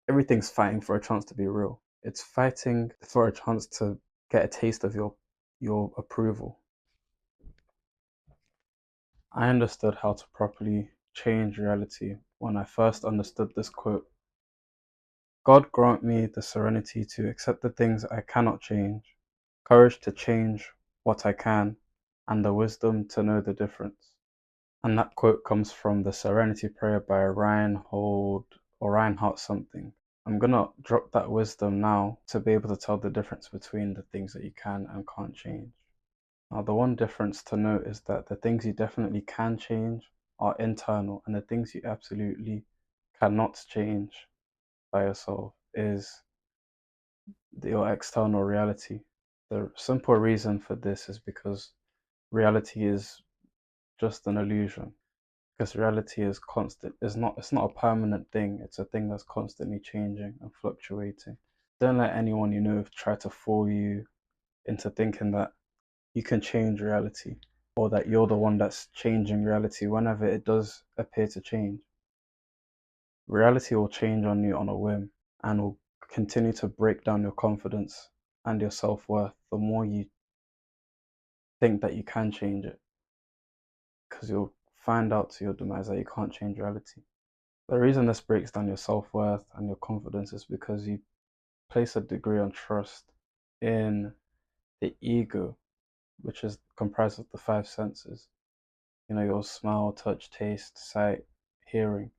everything's fighting for a chance to be real. It's fighting for a chance to get a taste of your approval. I understood how to properly change reality when I first understood this quote. God grant me the serenity to accept the things I cannot change, courage to change what I can, and the wisdom to know the difference. And that quote comes from the Serenity Prayer by Reinhold something. I'm gonna drop that wisdom now to be able to tell the difference between the things that you can and can't change. Now, the one difference to note is that the things you definitely can change are internal, and the things you absolutely cannot change by yourself is your external reality. The simple reason for this is because reality is just an illusion. Because reality is constant. It's not a permanent thing. It's a thing that's constantly changing and fluctuating. Don't let anyone you know try to fool you into thinking that you can change reality or that you're the one that's changing reality whenever it does appear to change. Reality will change on you on a whim and will continue to break down your confidence and your self-worth the more you think that you can change it, because you'll find out to your demise that you can't change reality. The reason this breaks down your self-worth and your confidence is because you place a degree of trust in the ego, which is comprised of the five senses. Your smell, touch, taste, sight, hearing.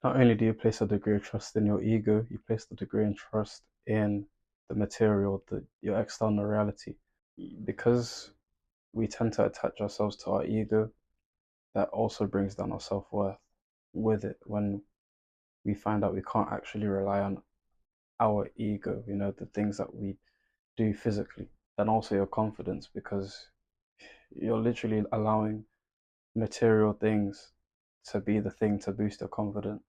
Not only do you place a degree of trust in your ego, you place the degree of trust in the material, your external reality. Because we tend to attach ourselves to our ego, that also brings down our self-worth with it when we find out we can't actually rely on our ego, the things that we do physically, and also your confidence, because you're literally allowing material things to be the thing to boost your confidence.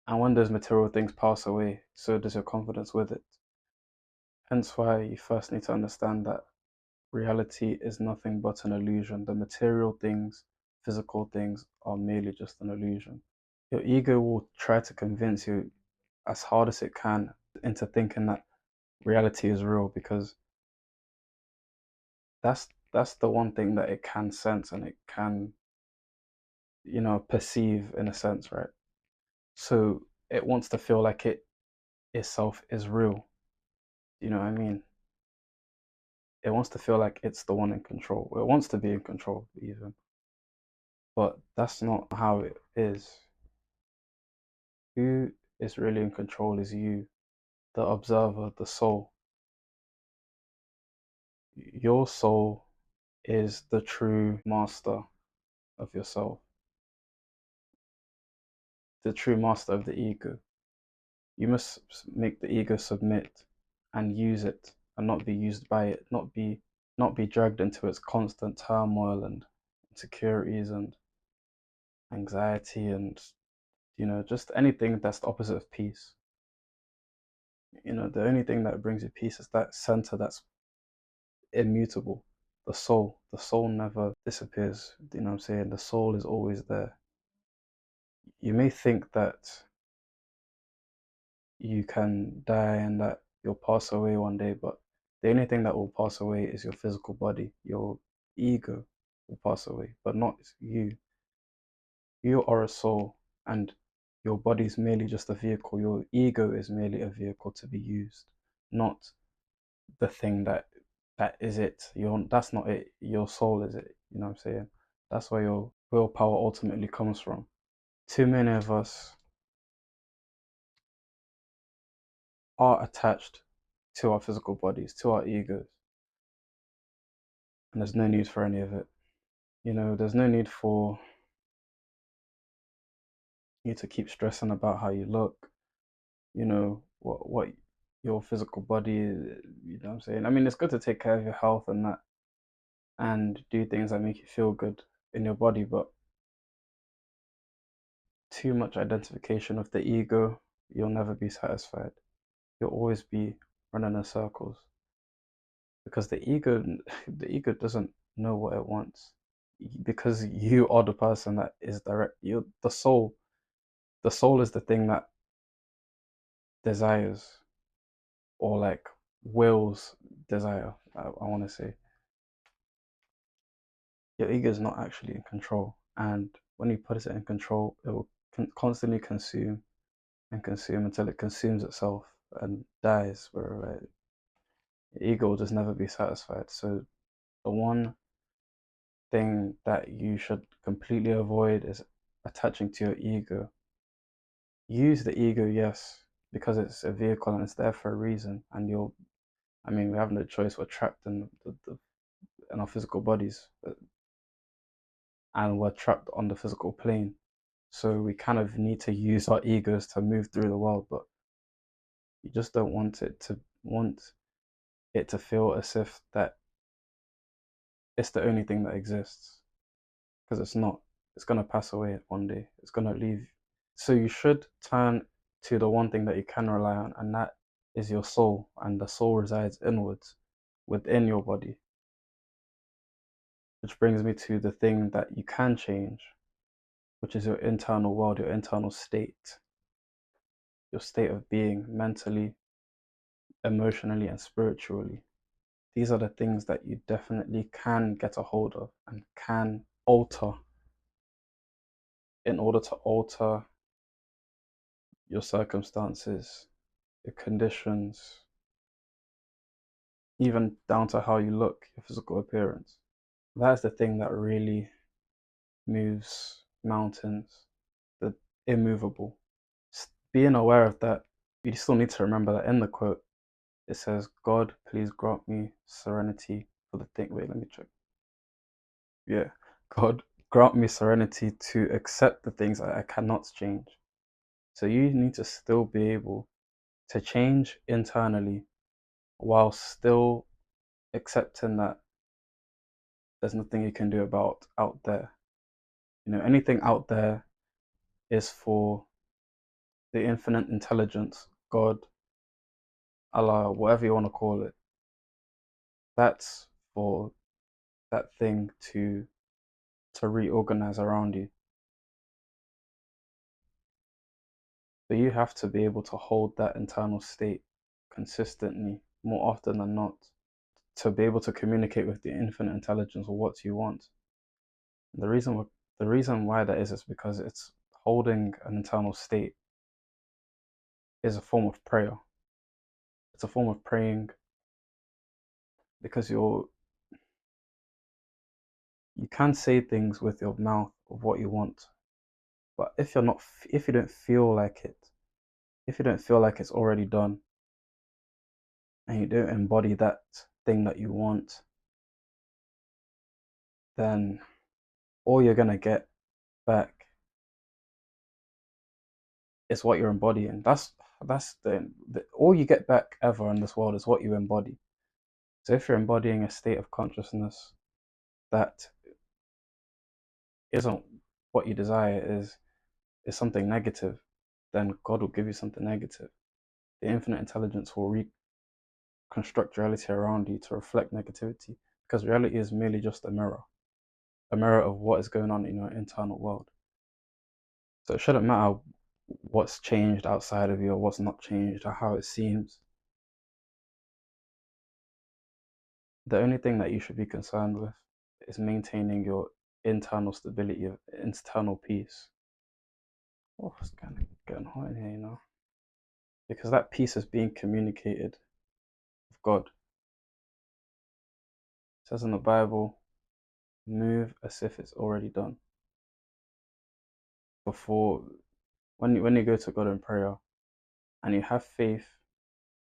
And when those material things pass away, so does your confidence with it. Hence why you first need to understand that reality is nothing but an illusion. The material things, physical things, are merely just an illusion. Your ego will try to convince you as hard as it can into thinking that reality is real, because that's the one thing that it can sense and it can perceive in a sense, right? So it wants to feel like it itself is real. You know what I mean? It wants to feel like it's the one in control. It wants to be in control even, but that's not how it is. Who is really in control is you, the observer, the soul. Your soul is the true master of yourself, the true master of the ego. You must make the ego submit and use it and not be used by it, not be dragged into its constant turmoil and insecurities and anxiety and just anything that's the opposite of peace. The only thing that brings you peace is that center that's immutable. The soul never disappears. You know what I'm saying? The soul is always there. You may think that you can die and that you'll pass away one day, but the only thing that will pass away is your physical body. Your ego will pass away, but not you. You are a soul, and your body is merely just a vehicle. Your ego is merely a vehicle to be used, not the thing that is it. That's not it. Your soul is it. You know what I'm saying? That's where your willpower ultimately comes from. Too many of us are attached to our physical bodies, to our egos, and there's no need for any of it. There's no need for you to keep stressing about how you look, what your physical body is, you know what I'm saying? I mean, it's good to take care of your health and that and do things that make you feel good in your body, but too much identification of the ego, you'll never be satisfied. You'll always be running in circles, because the ego doesn't know what it wants, because you are the person that is direct. You The soul is the thing that desires, or like wills desire, I want to say. Your ego is not actually in control. And when you put it in control, it will constantly consume and consume until it consumes itself and dies, where your ego will just never be satisfied. So the one thing that you should completely avoid is attaching to your ego. Use the ego, yes, because it's a vehicle and it's there for a reason. And I mean, we have no choice. We're trapped in in our physical bodies, and we're trapped on the physical plane. So we kind of need to use our egos to move through the world, but you just don't want it to feel as if that it's the only thing that exists, because it's not. It's gonna pass away one day. It's gonna leave. So you should turn to the one thing that you can rely on, and that is your soul, and the soul resides inwards within your body. Which brings me to the thing that you can change, which is your internal world, your internal state, your state of being mentally, emotionally, and spiritually. These are the things that you definitely can get a hold of and can alter in order to alter your circumstances, your conditions, even down to how you look, your physical appearance. That's the thing that really moves mountains, the immovable. Being aware of that, you still need to remember that in the quote, it says, God, please grant me serenity for the thing. Wait, let me check. Yeah. God, grant me serenity to accept the things I cannot change. So you need to still be able to change internally while still accepting that there's nothing you can do about out there. You know, anything out there is for the infinite intelligence, God, Allah, whatever you want to call it. That's for that thing to reorganize around you. But you have to be able to hold that internal state consistently, more often than not, to be able to communicate with the infinite intelligence or what you want. The reason why that is because it's holding an internal state is a form of prayer. It's a form of praying because you can say things with your mouth of what you want, but if you don't feel like it, if you don't feel like it's already done, and you don't embody that thing that you want, then all you're gonna get back is what you're embodying. That's the all you get back ever in this world is what you embody. So if you're embodying a state of consciousness that isn't what you desire, is something negative, then God will give you something negative. The infinite intelligence will reconstruct reality around you to reflect negativity, because reality is merely just a mirror of what is going on in your internal world. So it shouldn't matter what's changed outside of you or what's not changed or how it seems. The only thing that you should be concerned with is maintaining your internal stability, your internal peace. Oh, it's kind of getting hot in here, you know, because that peace is being communicated with God. It says in the Bible, move as if it's already done. Before, when you go to God in prayer and you have faith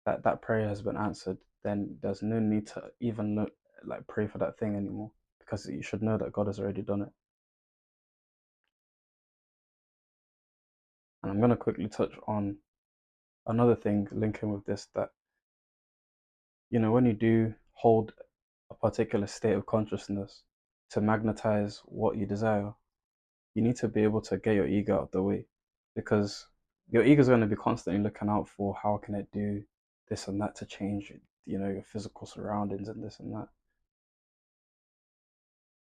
that that prayer has been answered, then there's no need to even look, like pray for that thing anymore, because you should know that God has already done it. And I'm going to quickly touch on another thing linking with this, that when you do hold a particular state of consciousness to magnetize what you desire, you need to be able to get your ego out of the way, because your ego is going to be constantly looking out for how can it do this and that to change your physical surroundings and this and that.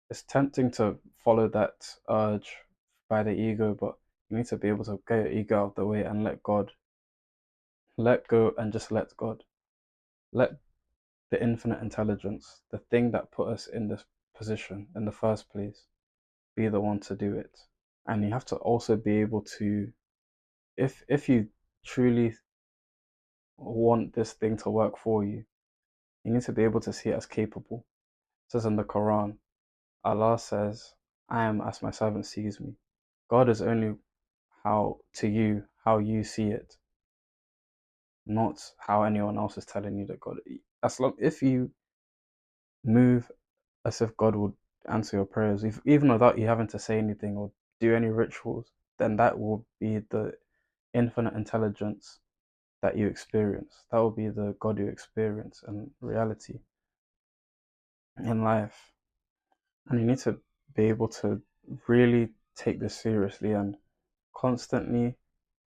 It's tempting to follow that urge by the ego, but you need to be able to get your ego out of the way and let God Let go and just let God. Let the infinite intelligence, the thing that put us in this position in the first place, be the one to do it. And you have to also be able to, if you truly want this thing to work for you, you need to be able to see it as capable. It says in the Quran, Allah says, I am as my servant sees me. God is only how you see it, not how anyone else is telling you that God. As long if you move as if God would answer your prayers, even without you having to say anything or do any rituals, then that will be the infinite intelligence that you experience. That will be the God you experience in reality, in life. And you need to be able to really take this seriously and constantly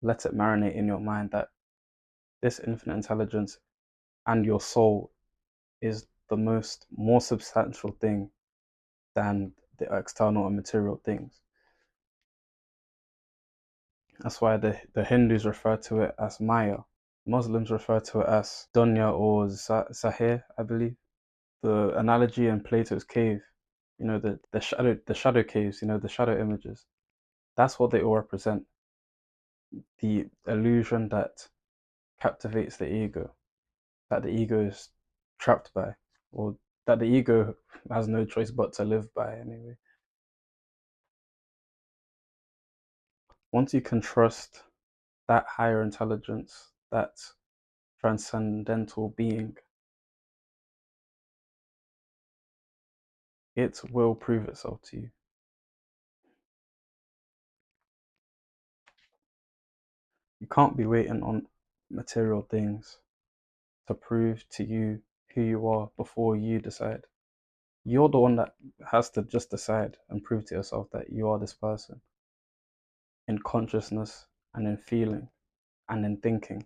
let it marinate in your mind that this infinite intelligence and your soul is the more substantial thing than the external and material things. That's why the Hindus refer to it as Maya. Muslims refer to it as Dunya or Zahir, I believe. The analogy in Plato's cave, the shadow caves, the shadow images. That's what they all represent. The illusion that captivates the ego, that the ego is trapped by, or that the ego has no choice but to live by anyway. Once you can trust that higher intelligence, that transcendental being, it will prove itself to you. You can't be waiting on material things to prove to you who you are before you decide. You're the one that has to just decide and prove to yourself that you are this person in consciousness and in feeling and in thinking.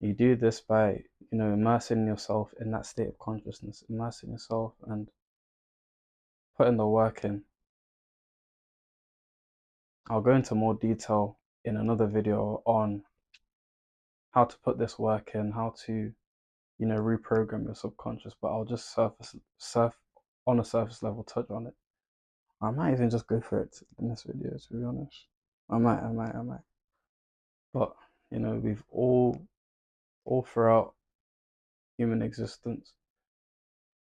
You do this by, immersing yourself in that state of consciousness, immersing yourself and putting the work in. I'll go into more detail in another video on how to put this work in, how to, reprogram your subconscious, but I'll just on a surface level touch on it. I might even just go for it in this video, to be honest. I might. But, we've all throughout human existence,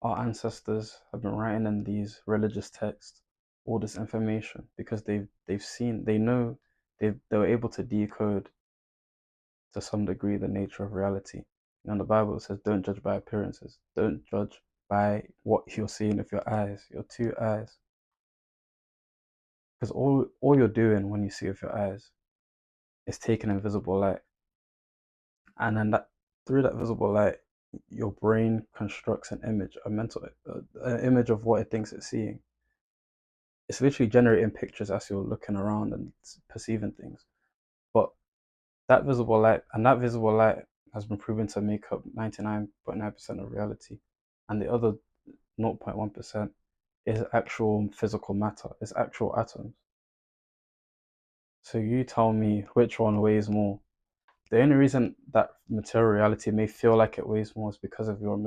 our ancestors have been writing in these religious texts all this information because they know they were able to decode to some degree the nature of reality. And the Bible says, don't judge by appearances. Don't judge by what you're seeing with your eyes, your two eyes. Because all you're doing when you see with your eyes is taking invisible light. And then through that visible light, your brain constructs an image, an image of what it thinks it's seeing. It's literally generating pictures as you're looking around and perceiving things. But that visible light has been proven to make up 99.9% of reality. And the other 0.1% is actual physical matter, it's actual atoms. So you tell me which one weighs more. The only reason that material reality may feel like it weighs more is because of your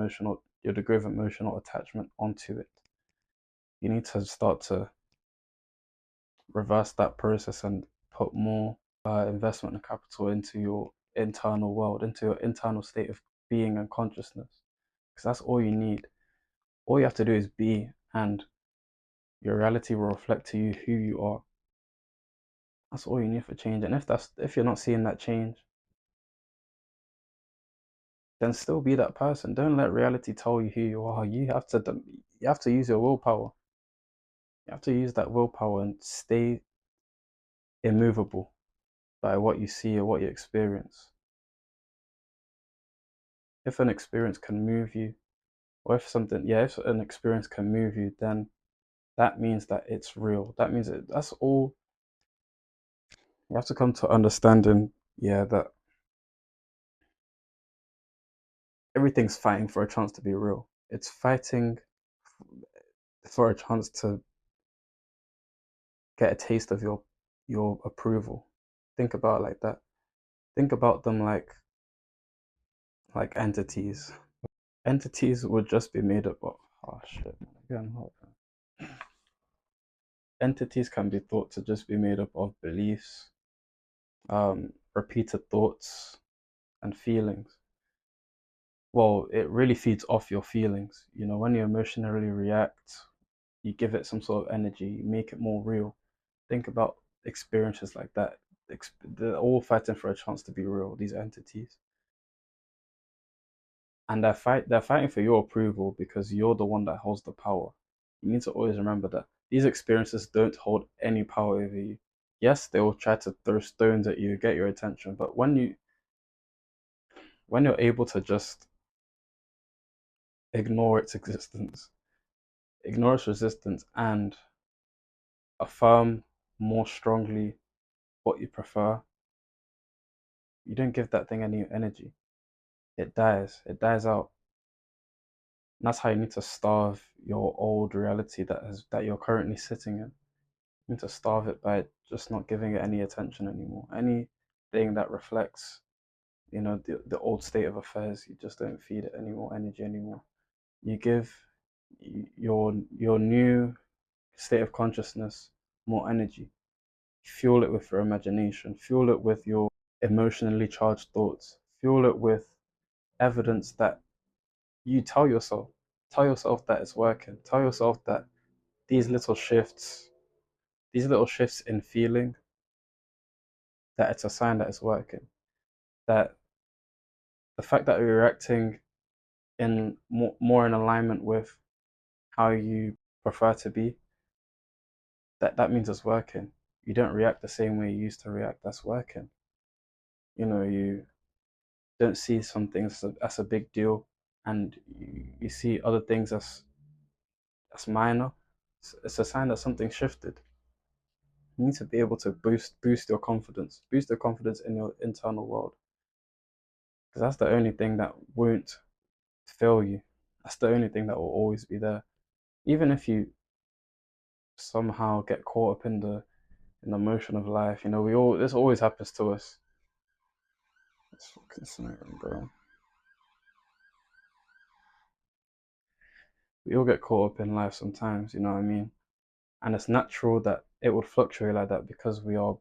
degree of emotional attachment onto it. You need to start to reverse that process and put more investment and capital into your internal world, into your internal state of being and consciousness. Because that's all you need. All you have to do is be, and your reality will reflect to you who you are. That's all you need for change. And if you're not seeing that change, then still be that person. Don't let reality tell you who you are. You have to use your willpower. You have to use that willpower and stay immovable by what you see or what you experience. If an experience can move you, or if an experience can move you, then that means that it's real. That means that's all. You have to come to understanding, that everything's fighting for a chance to be real. It's fighting for a chance to get a taste of your approval. Think about it like that. Think about them like like entities. Entities would just be made up of, oh shit, again, hold on. Entities can be thought to just be made up of beliefs, repeated thoughts, and feelings. Well, it really feeds off your feelings. You know, when you emotionally react, you give it some sort of energy, you make it more real. Think about experiences like that. They're all fighting for a chance to be real, these entities. And they're fighting for your approval because you're the one that holds the power. You need to always remember that these experiences don't hold any power over you. Yes, they will try to throw stones at you, get your attention, but when you're able to just ignore its existence, ignore its resistance, and affirm more strongly what you prefer, you don't give that thing any energy. It dies. It dies out. And that's how you need to starve your old reality that you're currently sitting in. You need to starve it by just not giving it any attention anymore. Anything that reflects, the old state of affairs, you just don't feed it any more energy anymore. You give your new state of consciousness more energy. Fuel it with your imagination. Fuel it with your emotionally charged thoughts. Fuel it with evidence that you tell yourself. Tell yourself that it's working. Tell yourself that these little shifts, these little shifts in feeling, that it's a sign that it's working. That the fact that you're reacting in more in alignment with how you prefer to be, that means it's working. You don't react the same way you used to react. That's working. You don't see some things as a big deal, and you see other things as minor. It's a sign that something shifted. You need to be able to boost your confidence in your internal world, because that's the only thing that won't fail you. That's the only thing that will always be there. Even if you somehow get caught up in the motion of life, this always happens to us. It's fucking snowing, bro. We all get caught up in life sometimes, you know what I mean? And it's natural that it would fluctuate like that because we are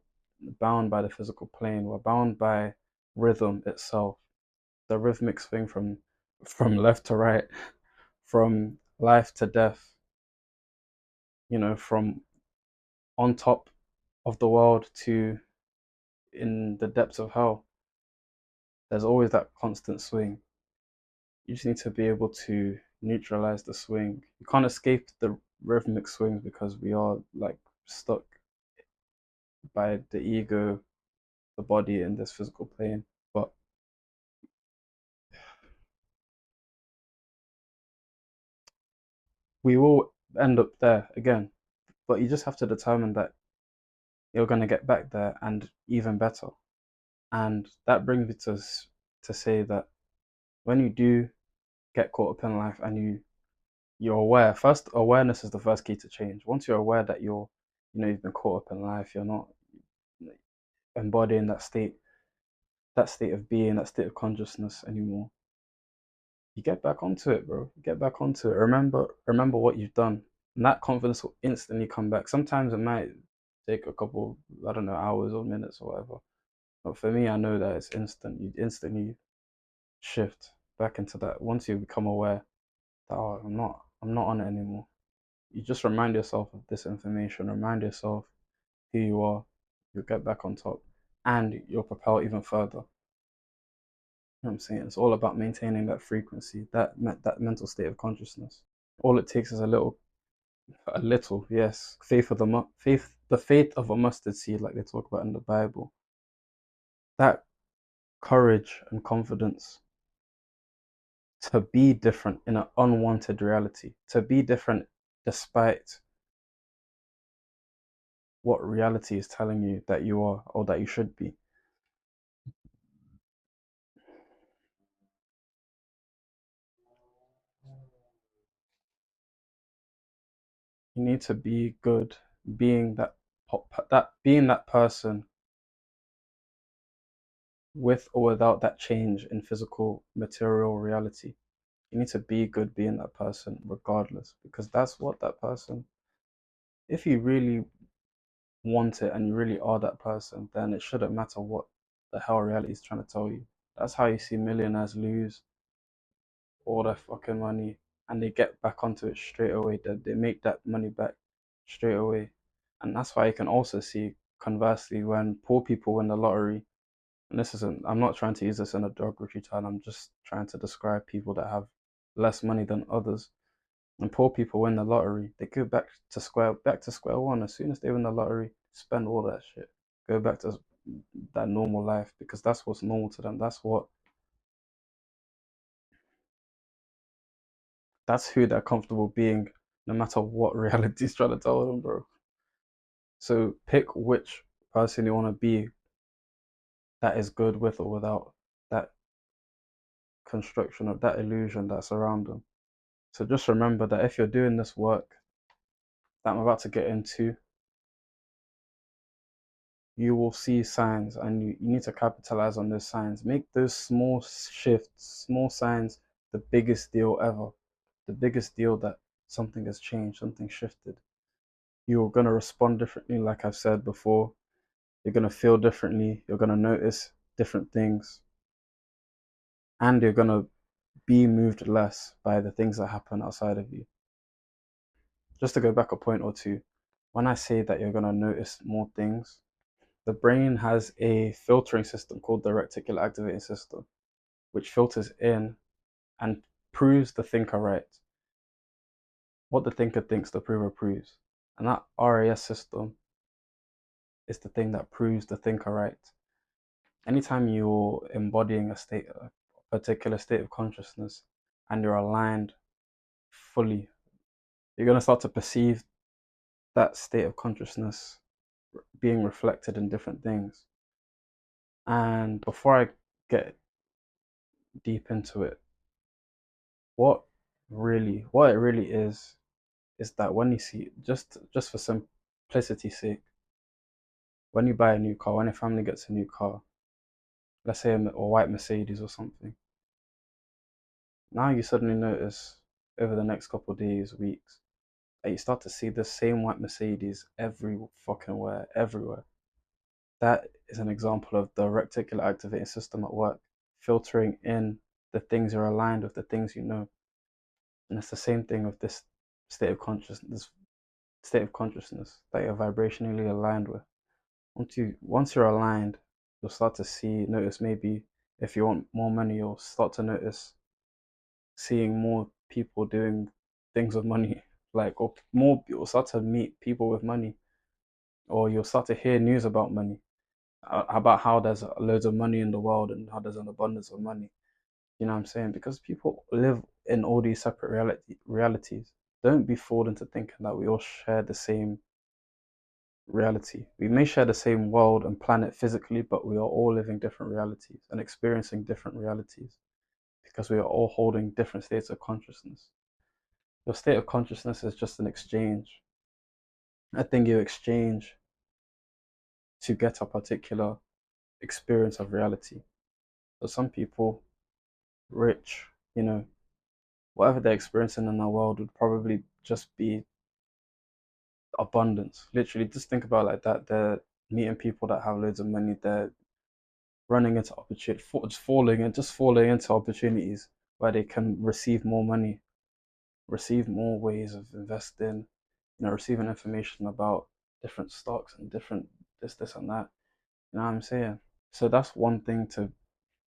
bound by the physical plane. We're bound by rhythm itself, the rhythmic swing from left to right, from life to death, from on top of the world to in the depths of hell. There's always that constant swing. You just need to be able to neutralize the swing. You can't escape the rhythmic swings because we are like stuck by the ego, the body in this physical plane. But we will end up there again. But you just have to determine that you're going to get back there and even better. And that brings me to say that when you do get caught up in life and you're aware, first awareness is the first key to change. Once you're aware that you've been caught up in life, you're not embodying that state of being, that state of consciousness anymore. You get back onto it, bro. You get back onto it. Remember what you've done. And that confidence will instantly come back. Sometimes it might take a couple, I don't know, hours or minutes or whatever. But for me, I know that it's instant. You instantly shift back into that. Once you become aware that, oh, I'm not on it anymore. You just remind yourself of this information. Remind yourself who you are. You'll get back on top, and you'll propel even further. You know what I'm saying? It's all about maintaining that frequency, that mental state of consciousness. All it takes is a little, yes, the faith of a mustard seed, like they talk about in the Bible. That courage and confidence to be different in an unwanted reality, to be different despite what reality is telling you that you are or that you should be. You need to be good, being that being that person with or without that change in physical material reality. You need to be good being that person regardless, because that's what that person, if you really want it and you really are that person, then it shouldn't matter what the hell reality is trying to tell you. That's how you see millionaires lose all their fucking money and they get back onto it straight away. They make that money back straight away. And that's why you can also see, conversely, when poor people win the lottery, and this isn't, I'm not trying to use this in a derogatory term, I'm just trying to describe people that have less money than others. When poor people win the lottery, they go back to square one. As soon as they win the lottery, spend all that shit, go back to that normal life, because that's what's normal to them. That's who they're comfortable being, no matter what reality's trying to tell them, bro. So pick which person you want to be that is good with or without that construction of that illusion that's around them. So just remember that if you're doing this work that I'm about to get into, you will see signs, and you need to capitalize on those signs. Make those small shifts, small signs, the biggest deal ever. The biggest deal that something has changed, something shifted. You're going to respond differently, like I've said before. You're going to feel differently. You're going to notice different things. And you're going to be moved less by the things that happen outside of you. Just to go back a point or two, when I say that you're going to notice more things, the brain has a filtering system called the reticular activating system, which filters in and proves the thinker right. What the thinker thinks, the prover proves. And that RAS system is the thing that proves the thinker right. Anytime you're embodying a particular state of consciousness, and you're aligned fully, you're going to start to perceive that state of consciousness being reflected in different things. And before I get deep into it, what it really is that when you see, just for simplicity's sake, when you buy a new car, when your family gets a new car, let's say a white Mercedes or something, now you suddenly notice over the next couple of days, weeks, that you start to see the same white Mercedes every fucking where, everywhere. That is an example of the reticular activating system at work, filtering in the things you're aligned with, the things you know. And it's the same thing with this state of consciousness, that you're vibrationally aligned with. Once you're aligned, you'll start to notice, maybe if you want more money, you'll start to notice seeing more people doing things with money, like, or more, you'll start to meet people with money, or you'll start to hear news about money, about how there's loads of money in the world and how there's an abundance of money. You know what I'm saying? Because people live in all these separate realities. Don't be fooled into thinking that we all share the same reality. We may share the same world and planet physically, but we are all living different realities and experiencing different realities, because we are all holding different states of consciousness. Your state of consciousness is just an exchange, a thing you exchange to get a particular experience of reality. So some people, rich, you know, whatever they're experiencing in the world would probably just be abundance. Literally, just think about it like that. They're meeting people that have loads of money. They're running into opportunity, just falling into opportunities where they can receive more money, receive more ways of investing, receiving information about different stocks and different this and that. You know what I'm saying? So that's one thing to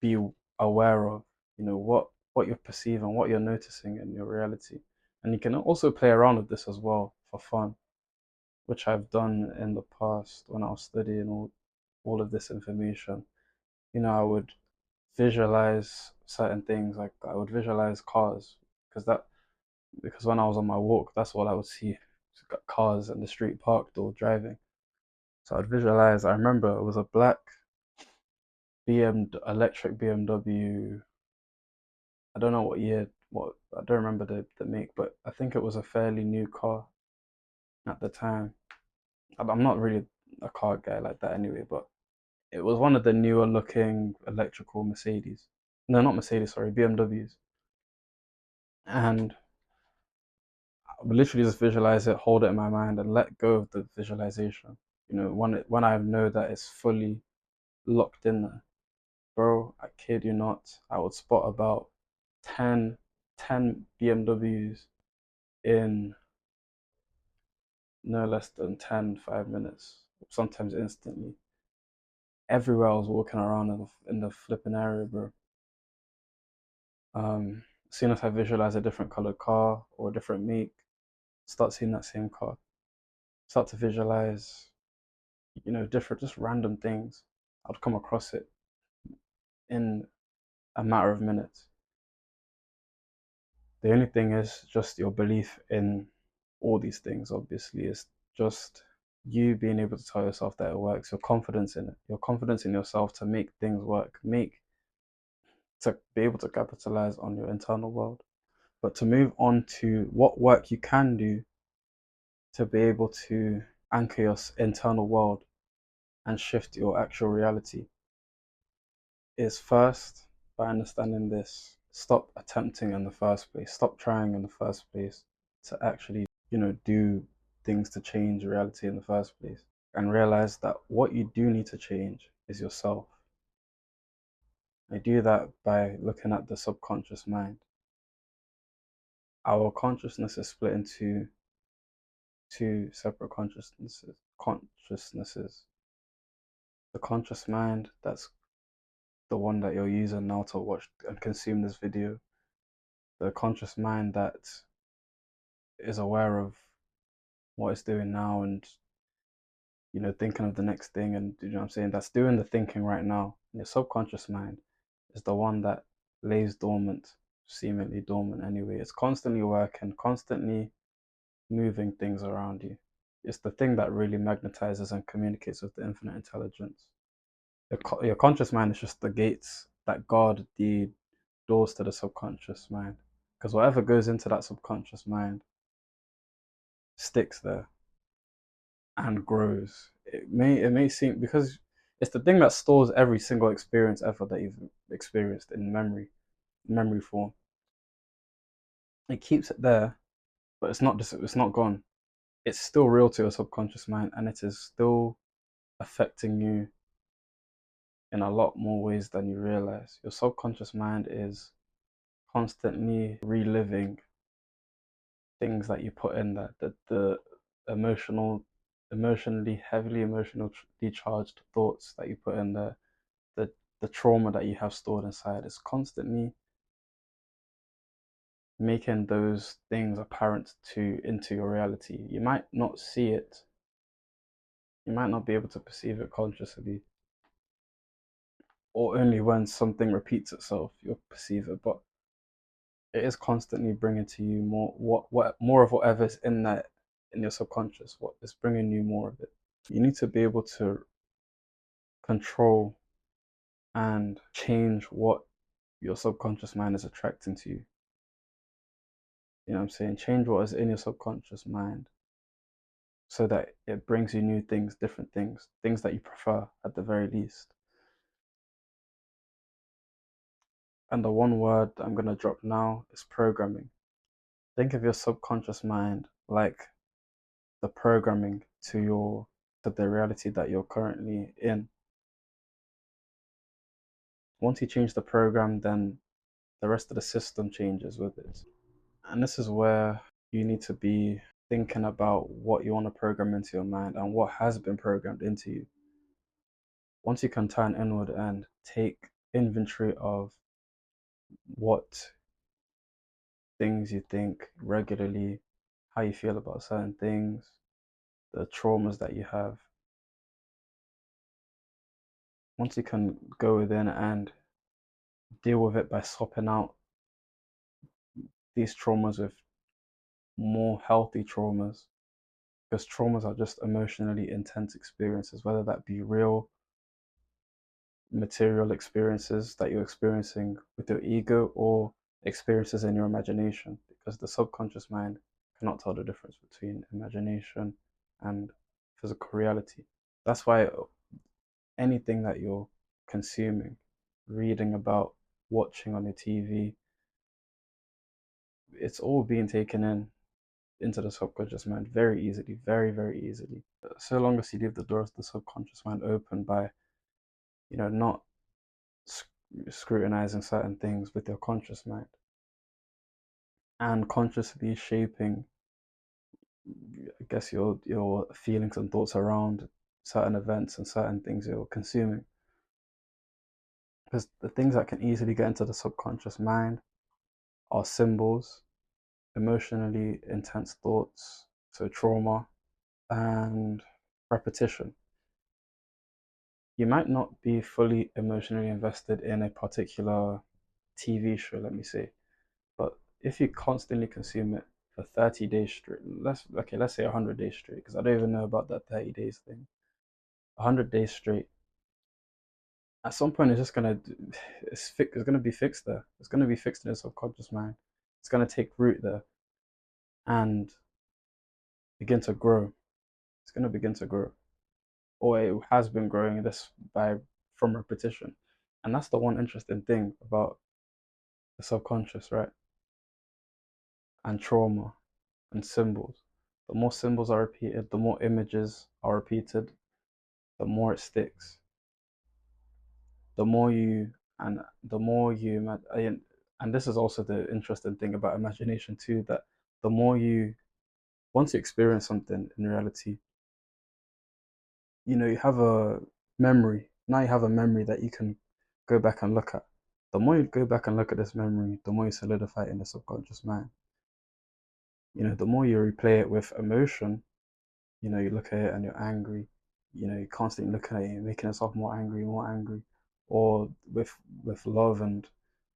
be aware of, what you're perceiving, what you're noticing in your reality. And you can also play around with this as well for fun, which I've done in the past when I was studying all of this information. I would visualize certain things, like I would visualize cars, because when I was on my walk, that's all I would see. Cars in the street parked or driving. So I'd visualize, I remember it was a black electric BMW. I don't know what year, I don't remember the make, but I think it was a fairly new car at the time. I'm not really a car guy like that anyway, but It was one of the newer looking electrical Mercedes. No, not Mercedes, sorry, BMWs. And I would literally just visualize it, hold it in my mind, and let go of the visualization. When I know that it's fully locked in there. Bro, I kid you not, I would spot about 10, 10 BMWs in no less than 5 minutes, sometimes instantly. Everywhere I was walking around in the flipping area, bro. As soon as I visualize a different colored car or a different make, start seeing that same car. Start to visualize, different, just random things. I'd come across it in a matter of minutes. The only thing is just your belief in all these things, obviously, is just you being able to tell yourself that it works, your confidence in it, your confidence in yourself to make things work, to be able to capitalize on your internal world. But to move on to what work you can do to be able to anchor your internal world and shift your actual reality is first by understanding this. Stop attempting in the first place. Stop trying in the first place to actually, do things to change reality in the first place. And realize that what you do need to change is yourself. I do that by looking at the subconscious mind. Our consciousness is split into two separate consciousnesses. The conscious mind, that's the one that you're using now to watch and consume this video. The conscious mind that is aware of what it's doing now and thinking of the next thing, and you know what I'm saying, that's doing the thinking right now. And your subconscious mind is the one that lays dormant, seemingly dormant anyway. It's constantly working, constantly moving things around you. It's the thing that really magnetizes and communicates with the infinite intelligence. Your conscious mind is just the gates that guard the doors to the subconscious mind. Because whatever goes into that subconscious mind sticks there and grows. It may seem, because it's the thing that stores every single experience ever that you've experienced in memory form. It keeps it there, but it's not gone. It's still real to your subconscious mind, and it is still affecting you in a lot more ways than you realize. Your subconscious mind is constantly reliving things that you put in there, the emotional heavily emotionally charged thoughts that you put in there, the the trauma that you have stored inside is constantly making those things apparent into your reality. You might not see it, you might not be able to perceive it consciously, or only when something repeats itself you'll perceive it, but it is constantly bringing to you more of whatever's in that, in your subconscious, what is bringing you more of it. You need to be able to control and change what your subconscious mind is attracting to you. You know what I'm saying? Change what is in your subconscious mind so that it brings you new things, different things, things that you prefer at the very least. And the one word I'm going to drop now is programming. Think of your subconscious mind like the programming to the reality that you're currently in. Once you change the program, then the rest of the system changes with it. And this is where you need to be thinking about what you want to program into your mind and what has been programmed into you. Once you can turn inward and take inventory of what things you think regularly, how you feel about certain things, the traumas that you have, once you can go within and deal with it by swapping out these traumas with more healthy traumas, because traumas are just emotionally intense experiences, whether that be real material experiences that you're experiencing with your ego or experiences in your imagination, because the subconscious mind cannot tell the difference between imagination and physical reality. That's why anything that you're consuming, reading about, watching on your TV, it's all being taken in into the subconscious mind very easily, very, very easily. So long as you leave the doors of the subconscious mind open by, not scrutinizing certain things with your conscious mind and consciously shaping, I guess, your feelings and thoughts around certain events and certain things you're consuming. Because the things that can easily get into the subconscious mind are symbols, emotionally intense thoughts, so trauma, and repetition. You might not be fully emotionally invested in a particular TV show, let me say, but if you constantly consume it for 30 days straight, let's say 100 days straight, because I don't even know about that 30 days thing. 100 days straight, at some point it's just gonna it's gonna be fixed there. It's gonna be fixed in the subconscious mind. It's gonna take root there and begin to grow. It's gonna begin to grow, or it has been growing this by from repetition. And that's the one interesting thing about the subconscious, right? And trauma and symbols. The more symbols are repeated, the more images are repeated, the more it sticks. The more you and the more you and this is also the interesting thing about imagination too, that the more you once you experience something in reality, you have a memory. Now you have a memory that you can go back and look at. The more you go back and look at this memory, the more you solidify it in the subconscious mind. The more you replay it with emotion, you look at it and you're angry, you're constantly looking at it, you're making yourself more angry, or with love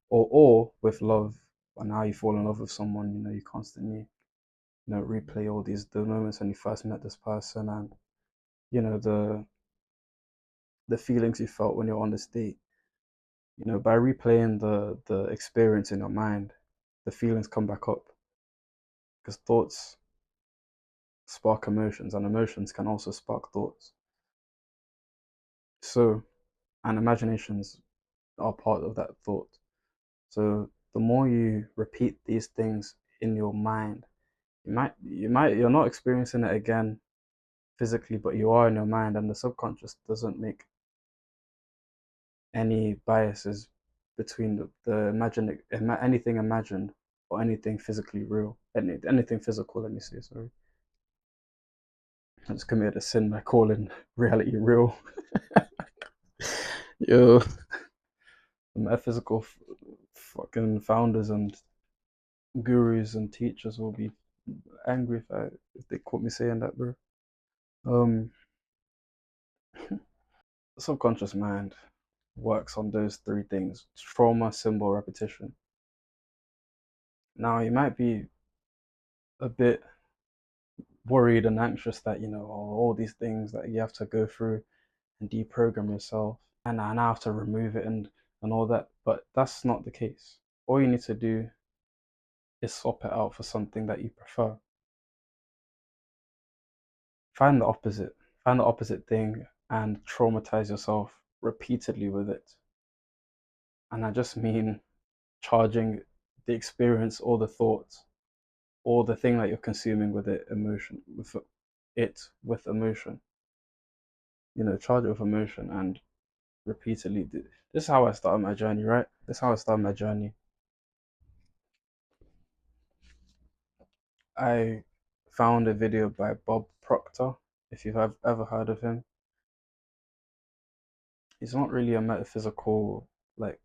or with love, and how you fall in love with someone, you constantly, replay all the moments when you first met this person, and the feelings you felt when you're on this date. By replaying the experience in your mind, the feelings come back up because thoughts spark emotions, and emotions can also spark thoughts. So, and imaginations are part of that thought. So the more you repeat these things in your mind, you're not experiencing it again physically, but you are in your mind, and the subconscious doesn't make any biases between anything imagined or anything physically real, anything physical. Let me say, sorry, I just committed a sin by calling reality real. Yo, the metaphysical fucking founders and gurus and teachers will be angry if they caught me saying that, bro. Um, the subconscious mind works on those three things: trauma, symbol, repetition. Now you might be a bit worried and anxious that all these things that you have to go through and deprogram yourself, and I now have to remove it and all that. But that's not the case. All you need to do is swap it out for something that you prefer. Find the opposite. Find the opposite thing and traumatize yourself repeatedly with it. And I just mean charging the experience or the thoughts or the thing that you're consuming with with emotion. Charge it with emotion and repeatedly. This is how I started my journey, right? This is how I started my journey. I found a video by Bob Proctor, if you've ever heard of him. He's not really a metaphysical, like,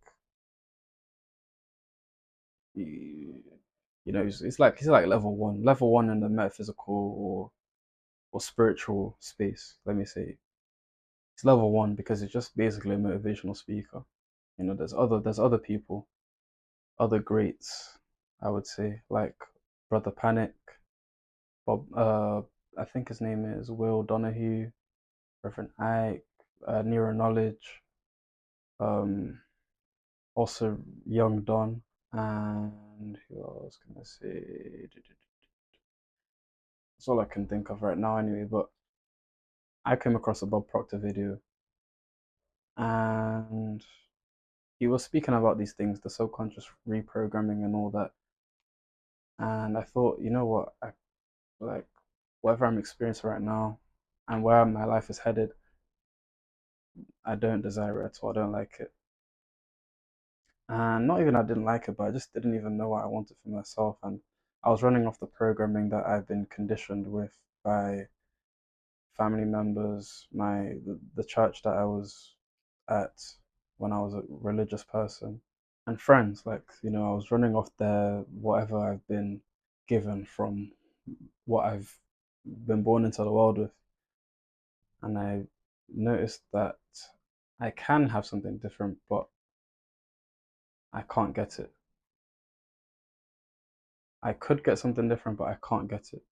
he's like level one in the metaphysical or spiritual space. Let me say it's level one because it's just basically a motivational speaker. There's other people, other greats, I would say, like Brother Panic, Bob. I think his name is Will Donahue, Reverend Ike, Neuro Knowledge, um, also Young Don, and who else can I say? That's all I can think of right now, anyway. But I came across a Bob Proctor video And he was speaking about these things, the subconscious reprogramming and all that. And I thought, you know what, like whatever I'm experiencing right now and where my life is headed, I don't desire it at all. I don't like it. And not even I didn't like it, but I just didn't even know what I wanted for myself. And I was running off the programming that I've been conditioned with by family members, the church that I was at when I was a religious person, and friends. Like, I was running off their whatever I've been given from what I've been born into the world with. And I noticed that I can have something different, but I can't get it. I could get something different, but I can't get it.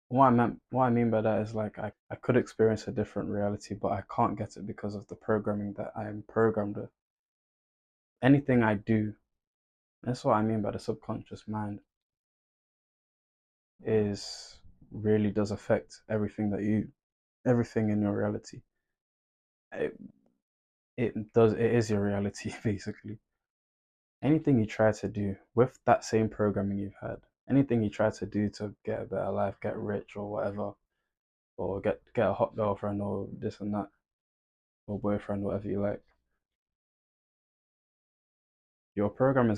What I mean by that is like I could experience a different reality, but I can't get it because of the programming that I'm programmed with. Anything I do, that's what I mean by the subconscious mind, is really does affect everything in your reality. It, it is your reality basically. Anything you try to do with that same programming you've had, anything you try to do to get a better life, get rich or whatever, or get a hot girlfriend or this and that, or boyfriend, whatever you like, your programming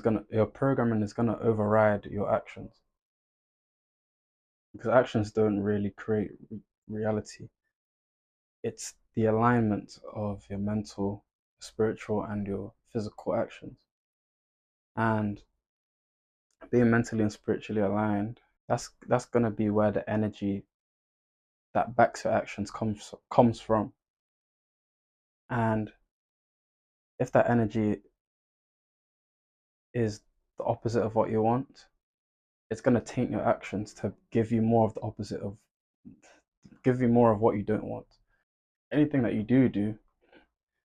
is gonna override your actions because actions don't really create reality. It's the alignment of your mental, spiritual, and your physical actions. And being mentally and spiritually aligned, that's gonna be where the energy that backs your actions comes from. And if that energy is the opposite of what you want, it's gonna taint your actions to give you more of what you don't want. Anything that you do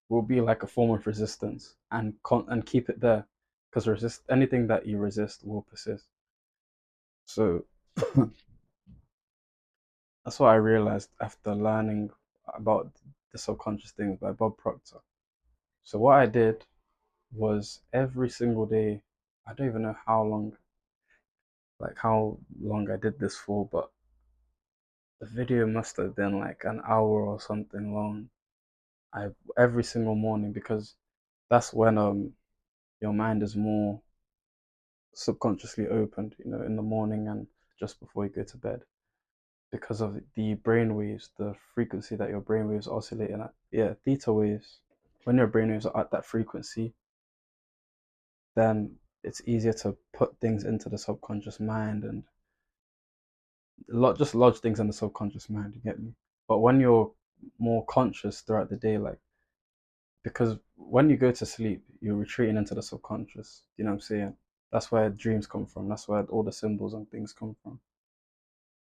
will be like a form of resistance and keep it there because anything that you resist will persist. So that's what I realized after learning about the subconscious things by Bob Proctor. So what I did was every single day, I don't even know how long I did this for, but the video must have been like an hour or something long. I Every single morning because that's when your mind is more subconsciously opened, in the morning and just before you go to bed because of the brain waves, the frequency that your brain waves are oscillating at. Yeah, theta waves. When your brain waves are at that frequency, then it's easier to put things into the subconscious mind and just lodge things in the subconscious mind, you get me? But when you're more conscious throughout the day, like because when you go to sleep, you're retreating into the subconscious. You know what I'm saying? That's where dreams come from. That's where all the symbols and things come from.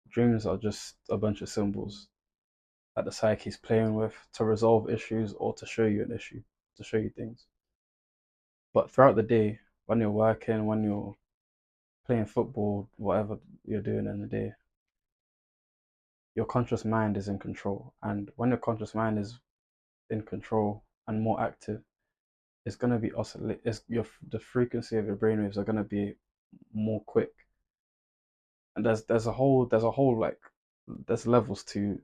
Dreams are just a bunch of symbols that the psyche's playing with to resolve issues or to show you an issue, to show you things. But throughout the day, when you're working, when you're playing football, whatever you're doing in the day, your conscious mind is in control. And when your conscious mind is in control and more active, it's gonna be oscillate. The frequency of your brainwaves are gonna be more quick. And there's a whole like there's levels to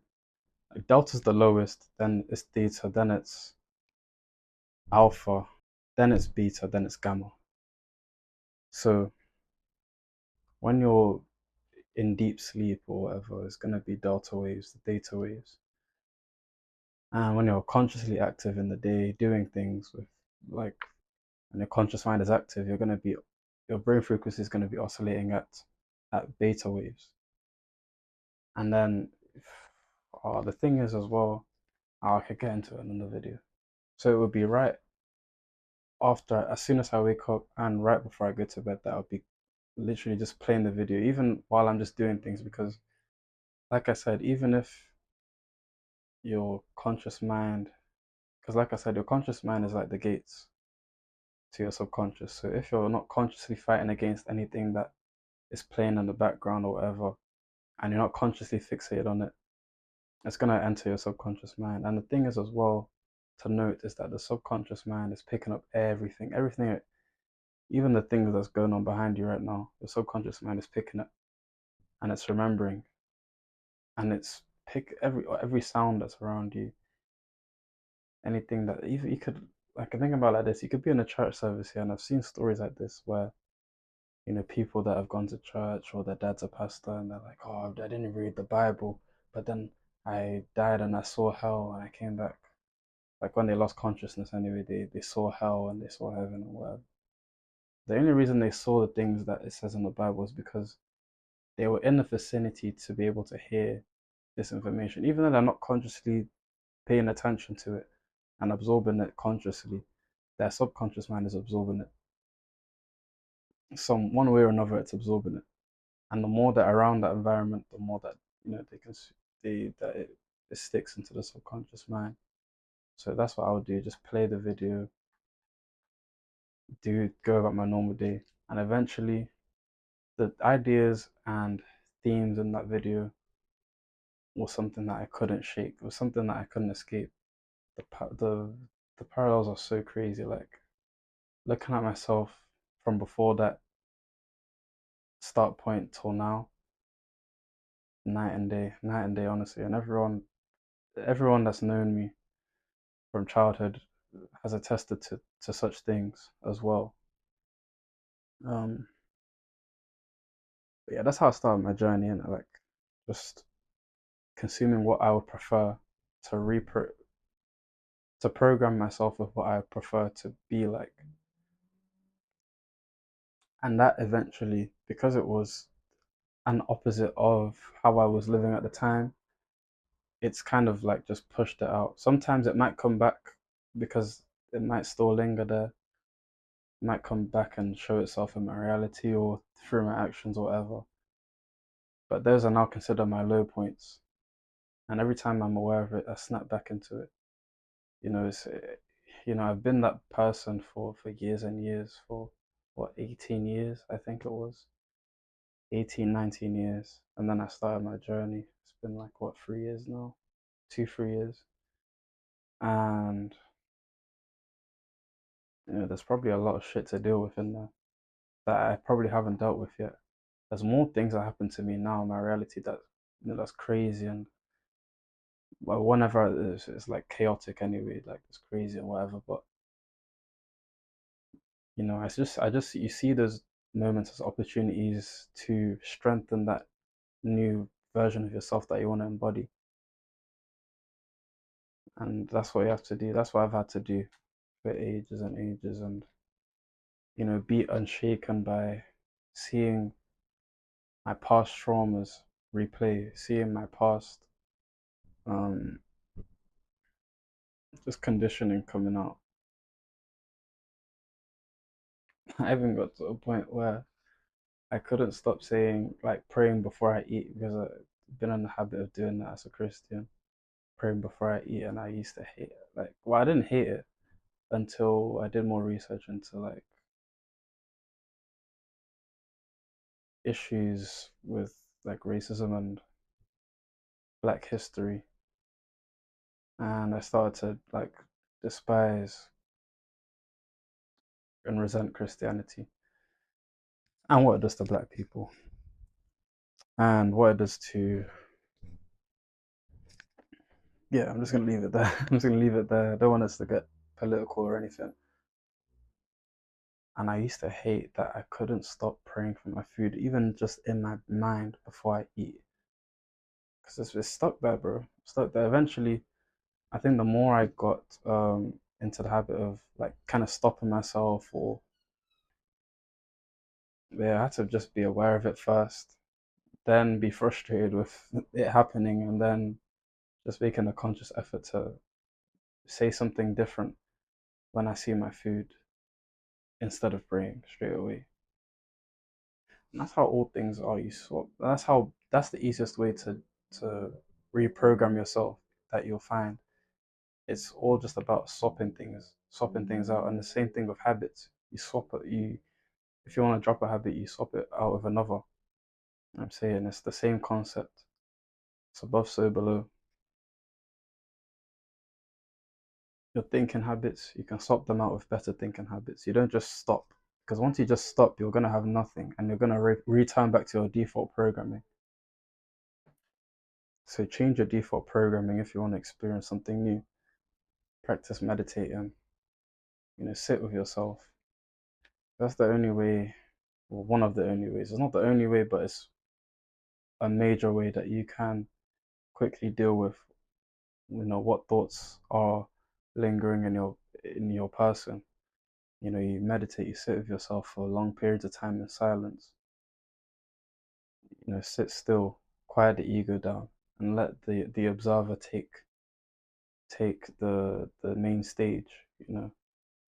like delta's the lowest, then it's theta, then it's alpha, then it's beta, then it's gamma. So when you're in deep sleep or whatever, it's gonna be delta waves, the theta waves. And when you're consciously active in the day, doing things with like, when your conscious mind is active, your brain frequency is gonna be oscillating at beta waves. And then, the thing is as well, I could get into it in another video. So it would be right after, as soon as I wake up and right before I go to bed, that I'll be literally just playing the video, even while I'm just doing things, because like I said, even if your conscious mind, because like I said, your conscious mind is like the gates to your subconscious. So if you're not consciously fighting against anything that is playing in the background or whatever, and you're not consciously fixated on it, it's gonna enter your subconscious mind. And the thing is as well, to note is that the subconscious mind is picking up everything, even the things that's going on behind you right now. The subconscious mind is picking it and it's remembering, and it's pick every sound that's around you, anything that even you could, I can think about like this. You could be in a church service here, and I've seen stories like this where people that have gone to church or their dad's a pastor and they're like, oh, I didn't read the Bible, but then I died and I saw hell and I came back. Like when they lost consciousness anyway, they saw hell and they saw heaven and whatever. The only reason they saw the things that it says in the Bible is because they were in the vicinity to be able to hear this information, even though they're not consciously paying attention to it and absorbing it consciously. Their subconscious mind is absorbing it. Some one way or another, it's absorbing it. And the more that around that environment, the more that they can that it sticks into the subconscious mind. So that's what I would do. Just play the video, go about my normal day, and eventually the ideas and themes in that video was something that I couldn't shake. It was something that I couldn't escape. The the parallels are so crazy. Like looking at myself from before that start point till now, night and day, honestly. And everyone that's known me from childhood has attested to such things as well. Um, but yeah, that's how I started my journey, and like just consuming what I would prefer to repro to program myself with what I prefer to be like. And that eventually, because it was an opposite of how I was living at the time, it's kind of like just pushed it out. Sometimes it might come back because it might still linger there. It might come back and show itself in my reality or through my actions or whatever. But those are now considered my low points. And every time I'm aware of it, I snap back into it. It's I've been that person for years and years, for what, 18 years, I think it was. 18, 19 years. And then I started my journey. It's been like, what, 3 years now? 2, 3 years. And, there's probably a lot of shit to deal with in there that I probably haven't dealt with yet. There's more things that happen to me now in my reality that's crazy, and well, whenever it's like chaotic anyway, like it's crazy and whatever. But I just you see those moments as opportunities to strengthen that new version of yourself that you want to embody, and that's what you have to do. That's what I've had to do for ages and ages, and be unshaken by seeing my past traumas replay, seeing my past um just conditioning coming out. I even got to a point where I couldn't stop saying, like, praying before I eat, because I've been in the habit of doing that as a Christian, praying before I eat, and I used to hate it. Like, well, I didn't hate it until I did more research into like issues with like racism and Black history, and I started to like despise and resent Christianity and what it does to Black people and what it does to. Yeah, I'm just gonna leave it there. I'm just gonna leave it there. I don't want us to get political or anything. And I used to hate that I couldn't stop praying for my food, even just in my mind before I eat. Because it's stuck there, bro. Stuck there. Eventually, I think the more I got into the habit of like kind of stopping myself, or yeah, I had to just be aware of it first, then be frustrated with it happening, and then just making a conscious effort to say something different when I see my food instead of praying straight away. And that's how all things are. You swap. That's the easiest way to reprogram yourself that you'll find. It's all just about swapping things out. And the same thing with habits. You swap it. You If you want to drop a habit, you swap it out with another. I'm saying it's the same concept. It's above, so below. your thinking habits, you can swap them out with better thinking habits. You don't just stop, because once you just stop, you're going to have nothing and you're going to return back to your default programming. So change your default programming if you want to experience something new. Practice meditating, sit with yourself. That's the only way, well, one of the only ways. It's not the only way, but it's a major way that you can quickly deal with, what thoughts are lingering in your person. You meditate, you sit with yourself for long periods of time in silence. Sit still, quiet the ego down, and let the observer take the main stage.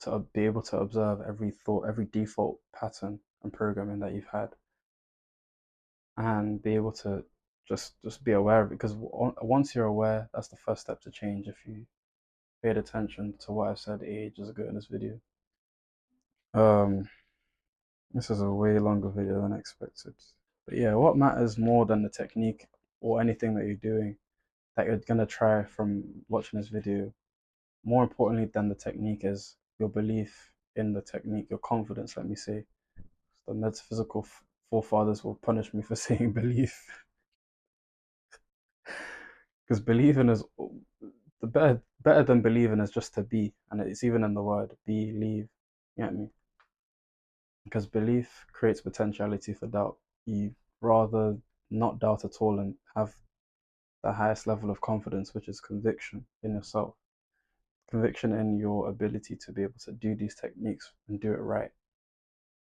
To be able to observe every thought, every default pattern and programming that you've had, and be able to just be aware of it. Because once you're aware, that's the first step to change. If you paid attention to what I said ages ago in this video. Um, this is a way longer video than expected. But yeah, what matters more than the technique or anything that you're doing that you're gonna try from watching this video, more importantly than the technique, is your belief in the technique, your confidence, let me say. The metaphysical forefathers will punish me for saying belief. Because believing is the better than believing is just to be, and it's even in the word believe. You get me? Because belief creates potentiality for doubt. You rather not doubt at all and have the highest level of confidence, which is conviction in yourself, conviction in your ability to be able to do these techniques and do it right,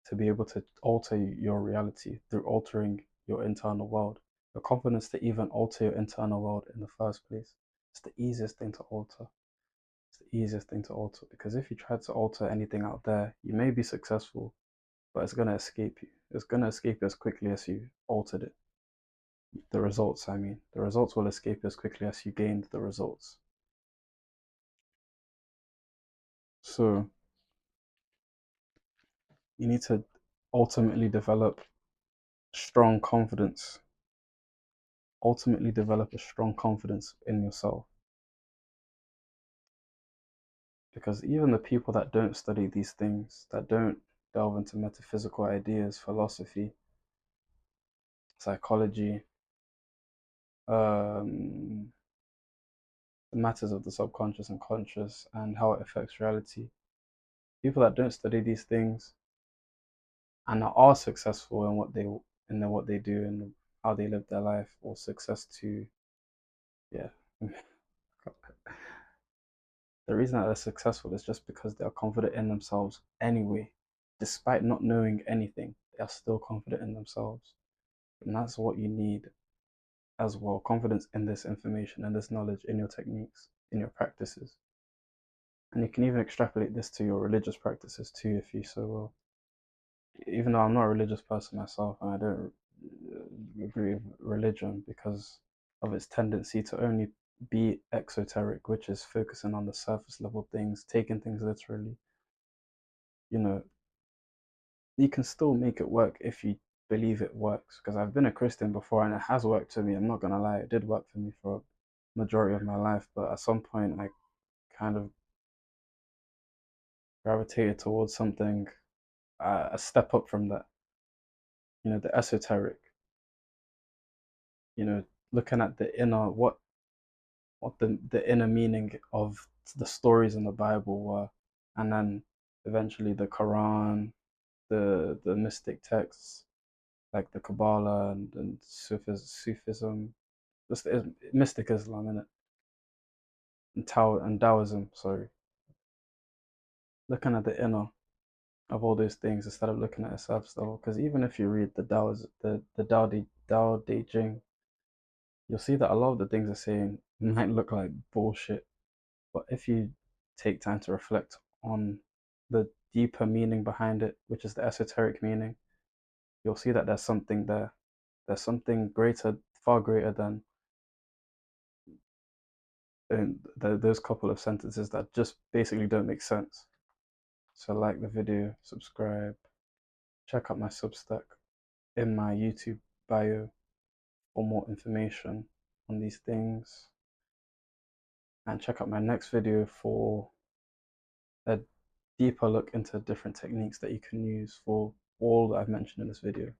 to be able to alter your reality through altering your internal world, your confidence to even alter your internal world in the first place. It's the easiest thing to alter. It's the easiest thing to alter, because if you try to alter anything out there, you may be successful, but it's going to escape you. It's going to escape as quickly as you altered it. The results, I mean. The results will escape as quickly as you gained the results. So you need to ultimately develop strong confidence. Ultimately develop a strong confidence in yourself. Because even the people that don't study these things, that don't delve into metaphysical ideas, philosophy, psychology, um, the matters of the subconscious and conscious, and how it affects reality. People that don't study these things and are successful in what they do and how they live their life, or success to, yeah. The reason that they're successful is just because they are confident in themselves anyway. Despite not knowing anything, they are still confident in themselves. And that's what you need as well. Confidence in this information and this knowledge, in your techniques, in your practices. And you can even extrapolate this to your religious practices too, if you so will. Even though I'm not a religious person myself, and I don't agree with religion because of its tendency to only be exoteric, which is focusing on the surface level things, taking things literally. You know, you can still make it work if you believe it works. Because I've been a Christian before and it has worked for me. I'm not gonna lie, it did work for me for a majority of my life. But at some point, I kind of gravitated towards something a step up from that. The esoteric. Looking at the inner, what the inner meaning of the stories in the Bible were, and then eventually the Quran, the mystic texts like the Kabbalah and Sufism, just mystic Islam in it, and Taoism. Sorry, looking at the inner of all those things instead of looking at a surface level. Because even if you read the Tao Te Ching, you'll see that a lot of the things they're saying might look like bullshit. But if you take time to reflect on the deeper meaning behind it, which is the esoteric meaning, you'll see that there's something there. There's something greater, far greater than those couple of sentences that just basically don't make sense. So like the video, subscribe, check out my Substack in my YouTube bio for more information on these things, and check out my next video for a deeper look into different techniques that you can use for all that I've mentioned in this video.